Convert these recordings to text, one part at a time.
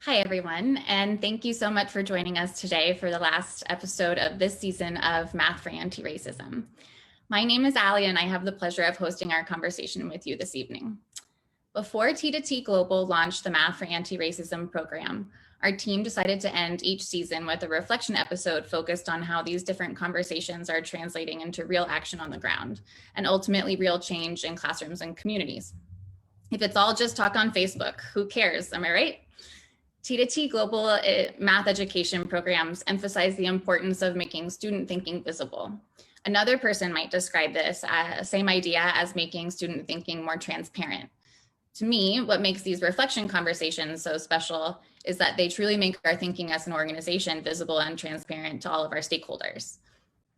Hi, everyone, and thank you so much for joining us today for the last episode of this season of Math for Antiracism. My name is Allie, and I have the pleasure of hosting our conversation with you this evening. Before T2T Global launched the Math for Antiracism program, our team decided to end each season with a reflection episode focused on how these different conversations are translating into real action on the ground and ultimately real change in classrooms and communities. If it's all just talk on Facebook, who cares? Am I right? T2T Global math education programs emphasize the importance of making student thinking visible. Another person might describe this same idea as making student thinking more transparent. To me, what makes these reflection conversations so special is that they truly make our thinking as an organization visible and transparent to all of our stakeholders.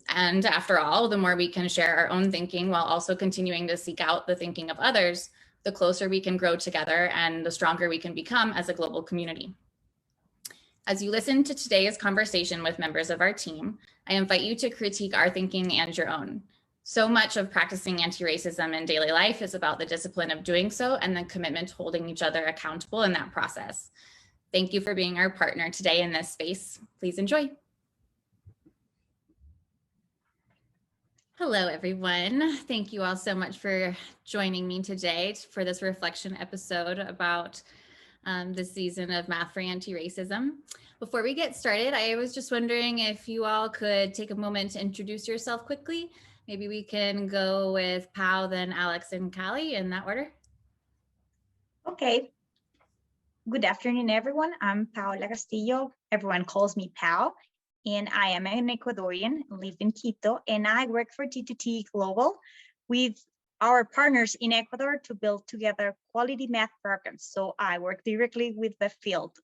And after all, the more we can share our own thinking while also continuing to seek out the thinking of others, the closer we can grow together and the stronger we can become as a global community. As you listen to today's conversation with members of our team, I invite you to critique our thinking and your own. So much of practicing anti-racism in daily life is about the discipline of doing so and the commitment to holding each other accountable in that process. Thank you for being our partner today in this space. Please enjoy. Hello, everyone. Thank you all so much for joining me today for this reflection episode about this season of Math for Anti-Racism. Before we get started, I was just wondering if you all could take a moment to introduce yourself quickly. Maybe we can go with Pao, then Alix and Callie in that order. Okay. Good afternoon, everyone. I'm Paola Castillo. Everyone calls me Pao, and I am an Ecuadorian, live in Quito, and I work for T2T Global with our partners in Ecuador to build together quality math programs. So I work directly with the field.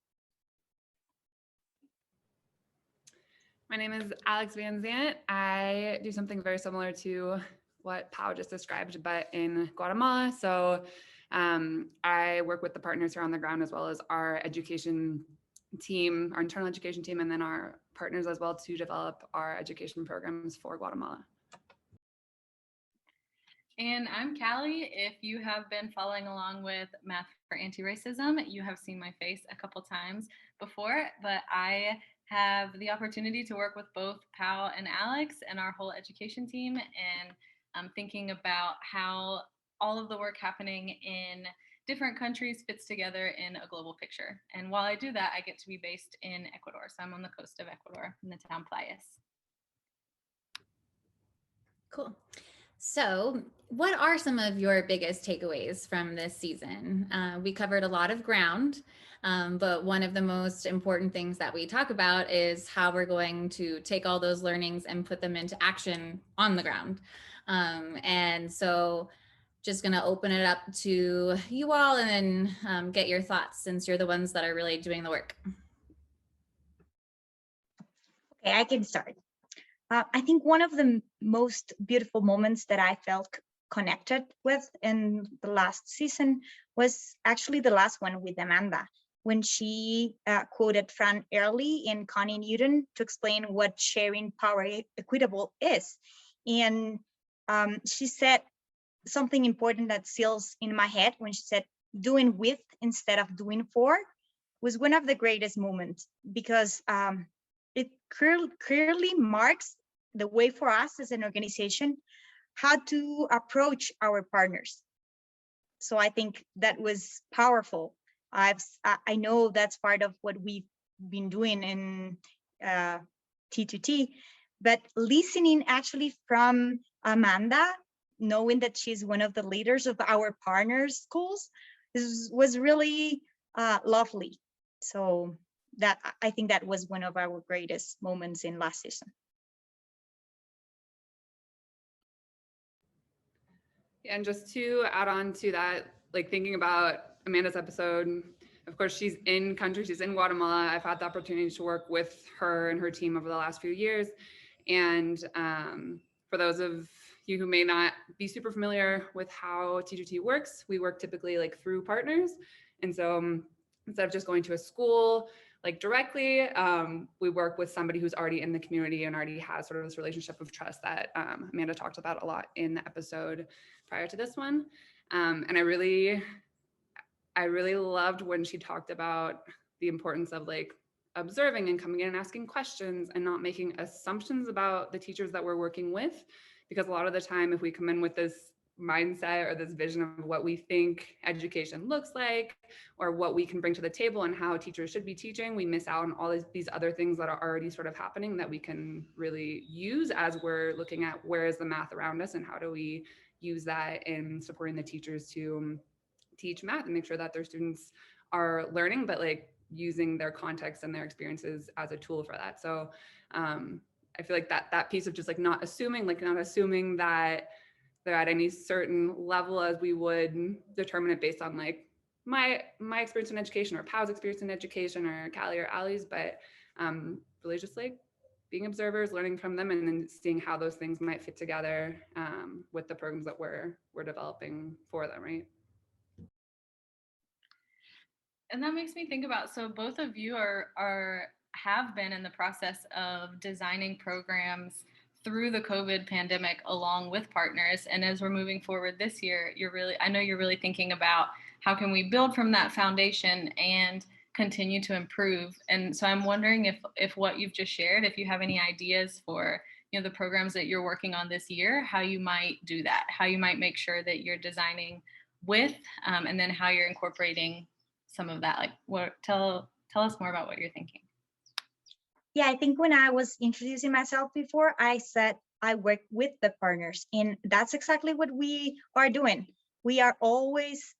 My name is Alix Van Zandt. I do something very similar to what Pao just described, but in Guatemala. So I work with the partners here on the ground, as well as our education team, our internal education team, and then our partners as well to develop our education programs for Guatemala. And I'm Callie. If you have been following along with Math for Anti-Racism, you have seen my face a couple times before, but I have the opportunity to work with both Pao and Alix and our whole education team, and I'm thinking about how all of the work happening in different countries fits together in a global picture. And while I do that, I get to be based in Ecuador. So I'm on the coast of Ecuador in the town Playas. Cool. So what are some of your biggest takeaways from this season? We covered a lot of ground, but one of the most important things that we talk about is how we're going to take all those learnings and put them into action on the ground. And so just going to open it up to you all and then get your thoughts, since you're the ones that are really doing the work. Okay, I can start. I think one of the most beautiful moments that I felt connected with in the last season was actually the last one with Amanda, when she quoted Fran Early and Connie Newton to explain what sharing power equitable is. And she said something important that seals in my head when she said, doing with instead of doing for was one of the greatest moments, because it clearly marks the way for us as an organization how to approach our partners. So I think that was powerful. I know that's part of what we've been doing in T2T, but listening actually from Amanda, knowing that she's one of the leaders of our partner schools, was really lovely. So that, I think that was one of our greatest moments in last season. And just to add on to that, like thinking about Amanda's episode, of course, she's in country, she's in Guatemala. I've had the opportunity to work with her and her team over the last few years. And for those of you who may not be super familiar with how T2T works, we work typically like through partners. And so instead of just going to a school like directly, we work with somebody who's already in the community and already has sort of this relationship of trust that Amanda talked about a lot in the episode prior to this one. And I really loved when she talked about the importance of like observing and coming in and asking questions and not making assumptions about the teachers that we're working with. Because a lot of the time, if we come in with this mindset or this vision of what we think education looks like or what we can bring to the table and how teachers should be teaching, we miss out on all these other things that are already sort of happening that we can really use as we're looking at where is the math around us and how do we use that in supporting the teachers to teach math and make sure that their students are learning, but like using their context and their experiences as a tool for that. So I feel like that piece of just like not assuming that they're at any certain level as we would determine it based on like my experience in education or Pao's experience in education or Callie or Ali's, but really just like being observers, learning from them, and then seeing how those things might fit together with the programs that we're developing for them, right? And that makes me think about, so both of you have been in the process of designing programs through the COVID pandemic along with partners. And as we're moving forward this year, I know you're really thinking about how can we build from that foundation and continue to improve. And so I'm wondering if what you've just shared, if you have any ideas for, you know, the programs that you're working on this year, how you might do that, how you might make sure that you're designing with, and then how you're incorporating some of that. Like, tell us more about what you're thinking. Yeah, I think when I was introducing myself before, I said I work with the partners, and that's exactly what we are doing. We are always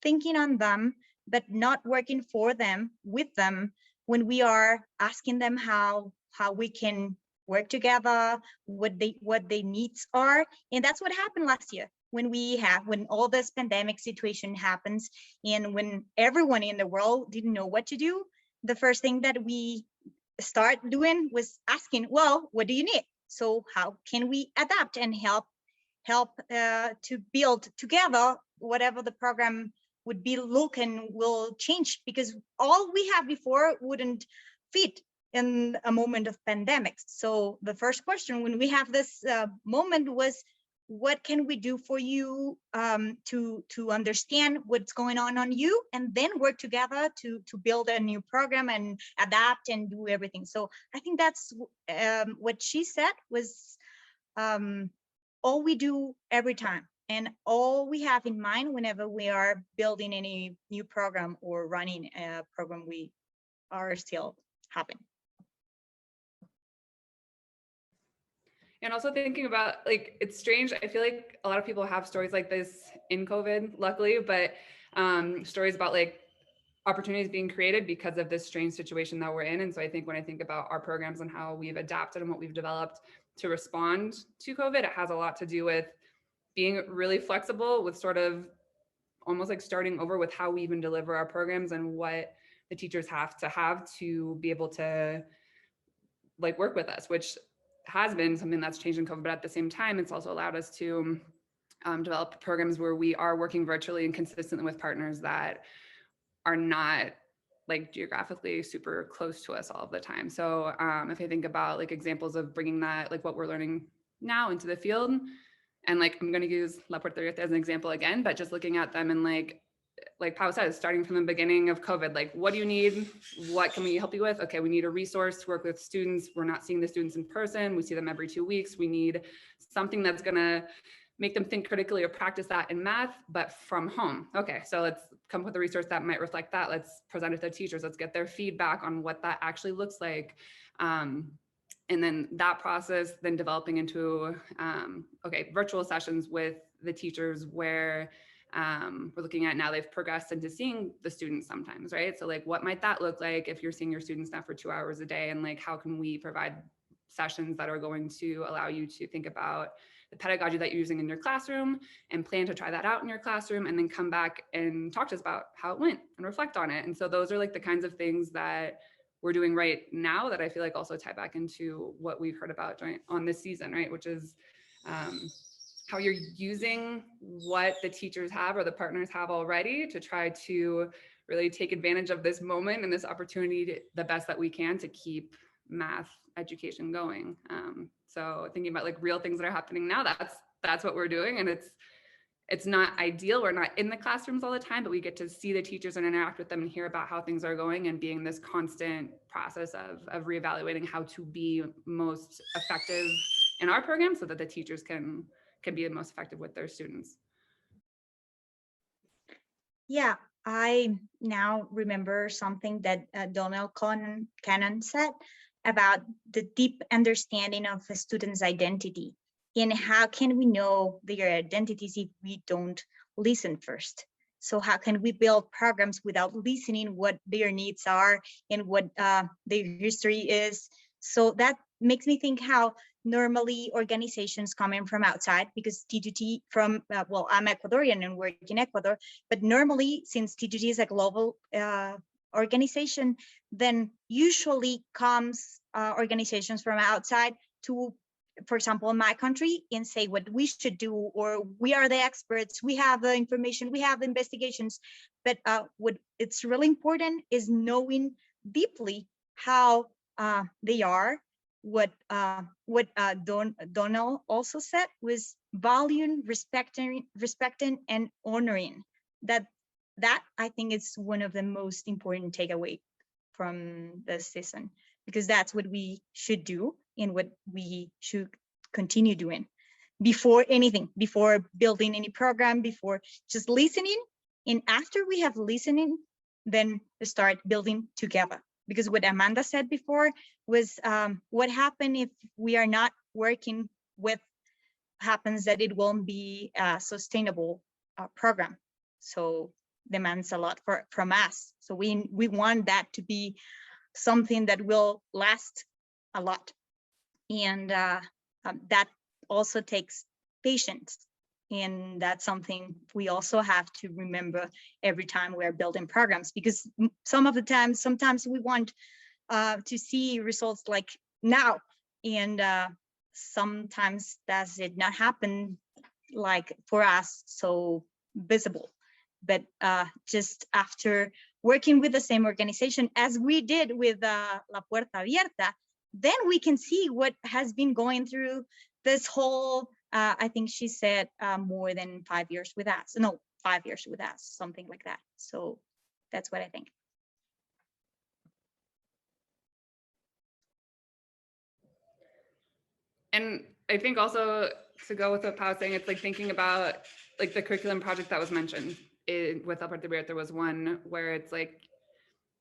thinking on them, but not working for them, with them, when we are asking them how we can work together, what their needs are. And that's what happened last year when all this pandemic situation happens, and when everyone in the world didn't know what to do. The first thing that we start doing was asking, well, what do you need? So how can we adapt and help to build together whatever the program would be look and will change, because all we had before wouldn't fit in a moment of pandemics. So the first question when we have this moment was, what can we do for you to understand what's going on you, and then work together to build a new program and adapt and do everything. So I think that's what she said was all we do every time, and all we have in mind whenever we are building any new program or running a program we are still having. And also thinking about, like, it's strange. I feel like a lot of people have stories like this in COVID, luckily, but stories about like opportunities being created because of this strange situation that we're in. And so I think when I think about our programs and how we've adapted and what we've developed to respond to COVID, it has a lot to do with being really flexible with sort of almost like starting over with how we even deliver our programs and what the teachers have to be able to like work with us, which has been something that's changed in COVID, but at the same time, it's also allowed us to develop programs where we are working virtually and consistently with partners that are not like geographically super close to us all the time. So if I think about like examples of bringing that, like what we're learning now into the field, and like I'm going to use La Puerta as an example again, but just looking at them and like Paola said, starting from the beginning of COVID, like, what do you need? What can we help you with? Okay, we need a resource to work with students. We're not seeing the students in person. We see them every 2 weeks. We need something that's gonna make them think critically or practice that in math, but from home. Okay, so let's come up with a resource that might reflect that. Let's present it to teachers. Let's get their feedback on what that actually looks like. And then that process, then developing into, virtual sessions with the teachers where we're looking at now they've progressed into seeing the students sometimes, right? So like, what might that look like if you're seeing your students now for 2 hours a day? And like, how can we provide sessions that are going to allow you to think about the pedagogy that you're using in your classroom and plan to try that out in your classroom, and then come back and talk to us about how it went and reflect on it. And so those are like the kinds of things that we're doing right now that I feel like also tie back into what we've heard about on this season, right? Which is how you're using what the teachers have or the partners have already to try to really take advantage of this moment and this opportunity the best that we can to keep math education going. So thinking about like real things that are happening now, that's what we're doing. And it's not ideal. We're not in the classrooms all the time, but we get to see the teachers and interact with them and hear about how things are going, and being this constant process of reevaluating how to be most effective in our program so that the teachers can be the most effective with their students. Yeah, I now remember something that Donnell Cannon said about the deep understanding of a student's identity, and how can we know their identities if we don't listen first? So how can we build programs without listening what their needs are and what their history is? So that makes me think how normally organizations coming from outside, because T2T from, well, I'm Ecuadorian and work in Ecuador, but normally, since T2T is a global organization, then usually comes organizations from outside to, for example, in my country, and say what we should do, or we are the experts, we have the information, we have the investigations. But what it's really important is knowing deeply how they are. What Donnell also said was valuing, respecting, and honoring. That I think is one of the most important takeaway from this season, because that's what we should do and what we should continue doing before anything, before building any program, before just listening. And after we have listening, then start building together. Because what Amanda said before was what happens if we are not working with, happens that it won't be a sustainable program. So demands a lot from us. So we want that to be something that will last a lot. And that also takes patience. And that's something we also have to remember every time we're building programs, because sometimes we want to see results like now, and sometimes does it not happen like for us so visible. But just after working with the same organization as we did with La Puerta Abierta, then we can see what has been going through this whole, I think she said more than 5 years with us. No, 5 years with us, something like that. So that's what I think. And I think also, to go with what Pao was saying, it's like thinking about like the curriculum project that was mentioned with La Puerta Abierta. There was one where it's like,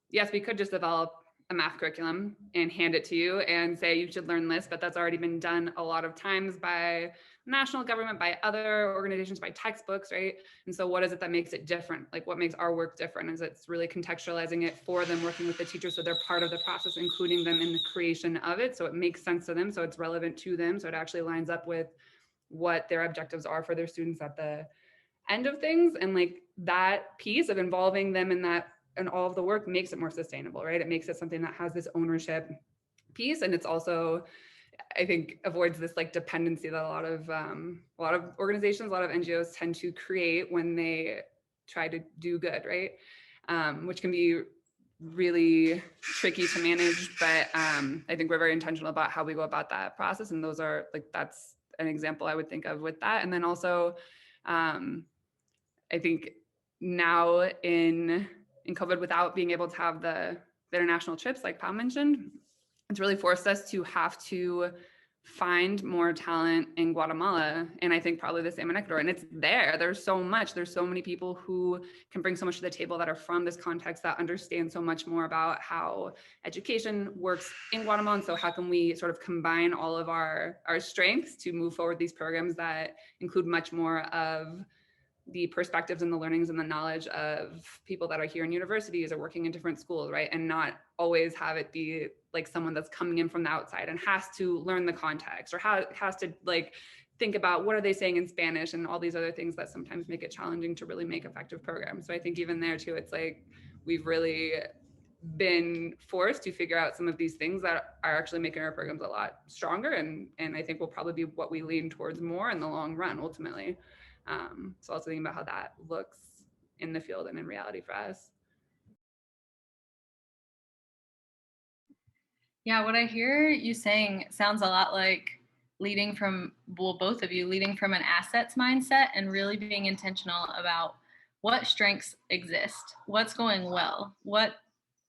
yes, we could just develop a math curriculum and hand it to you and say you should learn this, but that's already been done a lot of times by national government, by other organizations, by textbooks, right? And so what is it that makes it different? Like what makes our work different is it's really contextualizing it for them, working with the teachers so they're part of the process, including them in the creation of it, so it makes sense to them, so it's relevant to them, so it actually lines up with what their objectives are for their students at the end of things. And like that piece of involving them in that and all of the work makes it more sustainable, right? It makes it something that has this ownership piece, and it's also, I think, avoids this like dependency that a lot of organizations, a lot of NGOs tend to create when they try to do good, right? Which can be really tricky to manage, but I think we're very intentional about how we go about that process, and those are like, that's an example I would think of with that. And then also, I think now in COVID, without being able to have the international trips, like Pao mentioned, it's really forced us to have to find more talent in Guatemala. And I think probably the same in Ecuador. And it's there. There's so many people who can bring so much to the table that are from this context, that understand so much more about how education works in Guatemala. And so how can we sort of combine all of our strengths to move forward these programs that include much more of the perspectives and the learnings and the knowledge of people that are here in universities or working in different schools, right? And not always have it be like someone that's coming in from the outside and has to learn the context, or has to like think about what are they saying in Spanish and all these other things that sometimes make it challenging to really make effective programs. So I think even there too, it's like we've really been forced to figure out some of these things that are actually making our programs a lot stronger, and I think will probably be what we lean towards more in the long run ultimately. So also thinking about how that looks in the field and in reality for us. Yeah, what I hear you saying sounds a lot like leading from, well, both of you leading from an assets mindset and really being intentional about what strengths exist, what's going well, what,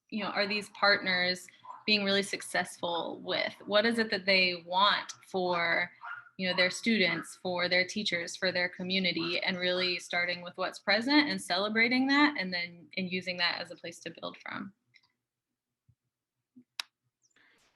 you know, are these partners being really successful with, what is it that they want for, you know, their students, for their teachers, for their community, and really starting with what's present and celebrating that, and using that as a place to build from.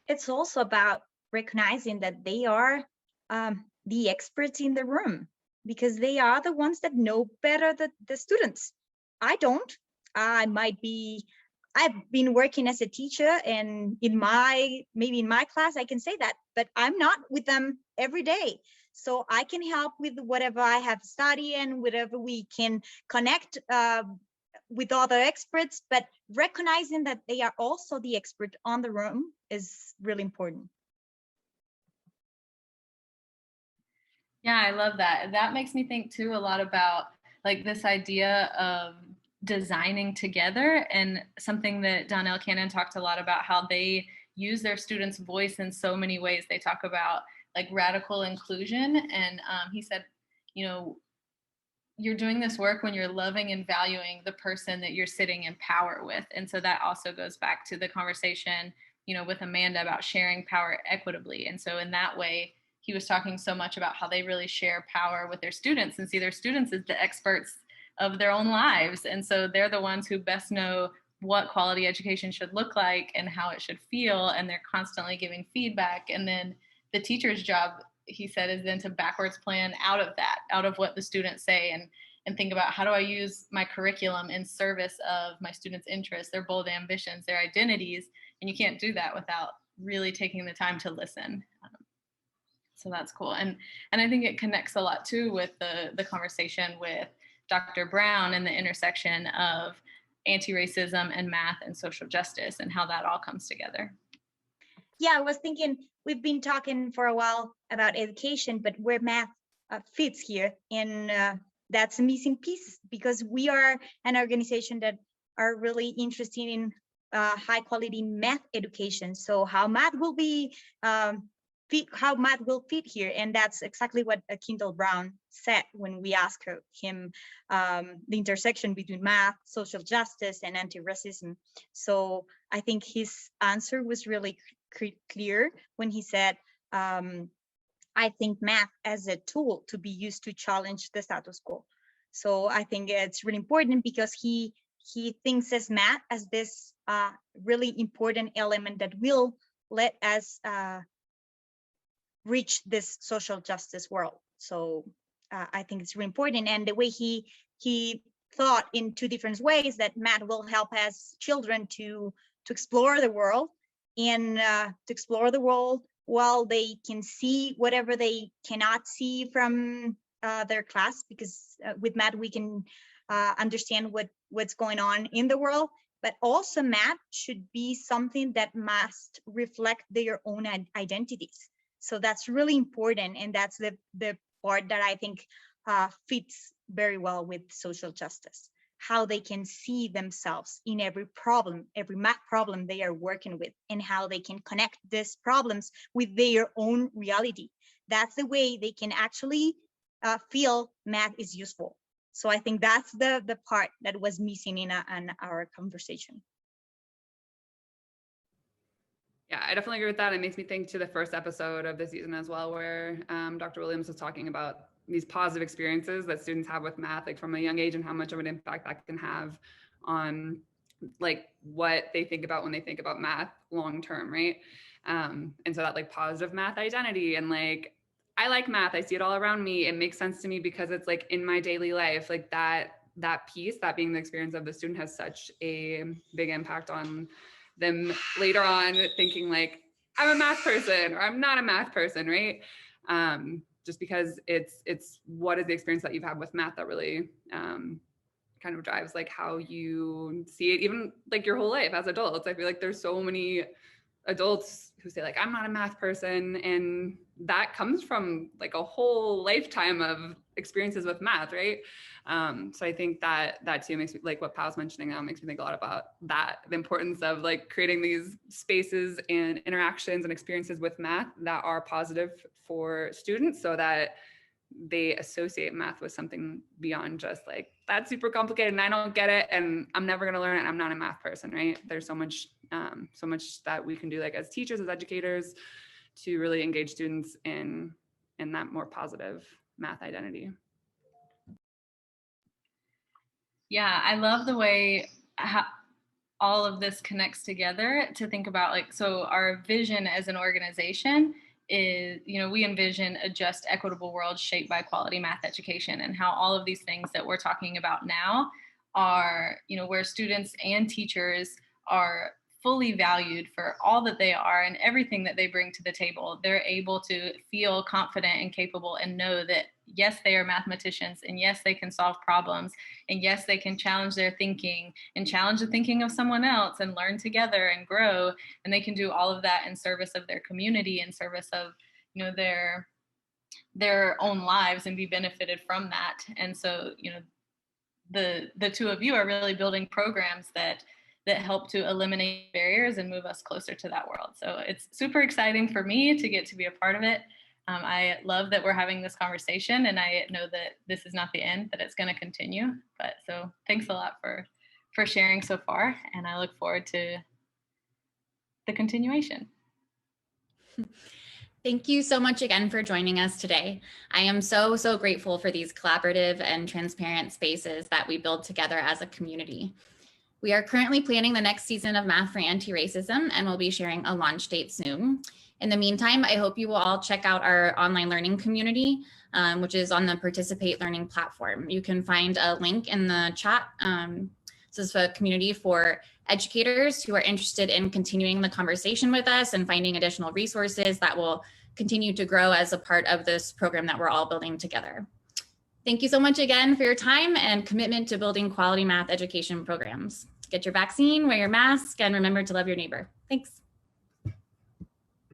It's also about recognizing that they are the experts in the room, because they are the ones that know better the students. I don't. I've been working as a teacher, and maybe in my class I can say that, but I'm not with them every day. So I can help with whatever I have studied and whatever we can connect with other experts, but recognizing that they are also the expert on the room is really important. Yeah, I love that. That makes me think too a lot about like this idea of designing together, and something that Donnell Cannon talked a lot about, how they use their students' voice in so many ways. They talk about like radical inclusion, and he said, you know, you're doing this work when you're loving and valuing the person that you're sitting in power with. And so that also goes back to the conversation, you know, with Amanda about sharing power equitably. And so in that way, he was talking so much about how they really share power with their students and see their students as the experts of their own lives. And so they're the ones who best know what quality education should look like and how it should feel. And they're constantly giving feedback. And then the teacher's job, he said, is then to backwards plan out of that, out of what the students say, and think about, how do I use my curriculum in service of my students' interests, their bold ambitions, their identities. And you can't do that without really taking the time to listen. So that's cool. And I think it connects a lot too with the conversation with Dr. Brown and the intersection of anti-racism and math and social justice, and how that all comes together. Yeah, I was thinking, we've been talking for a while about education, but where math fits here, and that's a missing piece, because we are an organization that are really interested in high quality math education. So how math will be how math will fit here, and that's exactly what Kendall Brown said when we asked him the intersection between math, social justice, and anti-racism. So I think his answer was really clear when he said, I think math as a tool to be used to challenge the status quo. So I think it's really important, because he thinks as math as this really important element that will let us reach this social justice world. So I think it's really important. And the way he thought in two different ways, that math will help us children to explore the world, and to explore the world while they can see whatever they cannot see from their class, because with math we can understand what's going on in the world. But also math should be something that must reflect their own identities. So that's really important, and that's the part that I think fits very well with social justice. How they can see themselves in every problem, every math problem they are working with, and how they can connect these problems with their own reality. That's the way they can actually feel math is useful. So I think that's the part that was missing in our conversation. Yeah, I definitely agree with that. It makes me think to the first episode of the season as well, where Dr. Williams was talking about these positive experiences that students have with math, like from a young age, and how much of an impact that can have on like what they think about when they think about math long term, right? And so that like positive math identity, and like, I like math, I see it all around me, it makes sense to me because it's like in my daily life, like that piece, that being the experience of the student, has such a big impact on them later on thinking like, I'm a math person or I'm not a math person, right? Just because it's what is the experience that you've had with math that really kind of drives like how you see it, even like your whole life as adults. I feel like there's so many adults who say like, I'm not a math person, and that comes from like a whole lifetime of experiences with math, right? So I think that too makes me, like what Pao's mentioning now, makes me think a lot about that, the importance of like creating these spaces and interactions and experiences with math that are positive for students, so that they associate math with something beyond just like, that's super complicated and I don't get it and I'm never going to learn it and I'm not a math person, right? There's so much that we can do, like as teachers, as educators, to really engage students in that more positive math identity. Yeah, I love the way all of this connects together to think about, like, so our vision as an organization is, we envision a just, equitable world shaped by quality math education, and how all of these things that we're talking about now are, where students and teachers are fully valued for all that they are and everything that they bring to the table. They're able to feel confident and capable and know that, yes, they are mathematicians, and yes, they can solve problems, and yes, they can challenge their thinking and challenge the thinking of someone else and learn together and grow. And they can do all of that in service of their community, in service of, their own lives, and be benefited from that. And so, the two of you are really building programs that help to eliminate barriers and move us closer to that world. So it's super exciting for me to get to be a part of it. I love that we're having this conversation, and I know that this is not the end, that it's going to continue. But so thanks a lot for sharing so far, and I look forward to the continuation. Thank you so much again for joining us today. I am so, so grateful for these collaborative and transparent spaces that we build together as a community. We are currently planning the next season of Math for Antiracism, and we'll be sharing a launch date soon. In the meantime, I hope you will all check out our online learning community, which is on the Participate Learning platform. You can find a link in the chat. This is a community for educators who are interested in continuing the conversation with us and finding additional resources that will continue to grow as a part of this program that we're all building together. Thank you so much again for your time and commitment to building quality math education programs. Get your vaccine, wear your mask, and remember to love your neighbor. Thanks.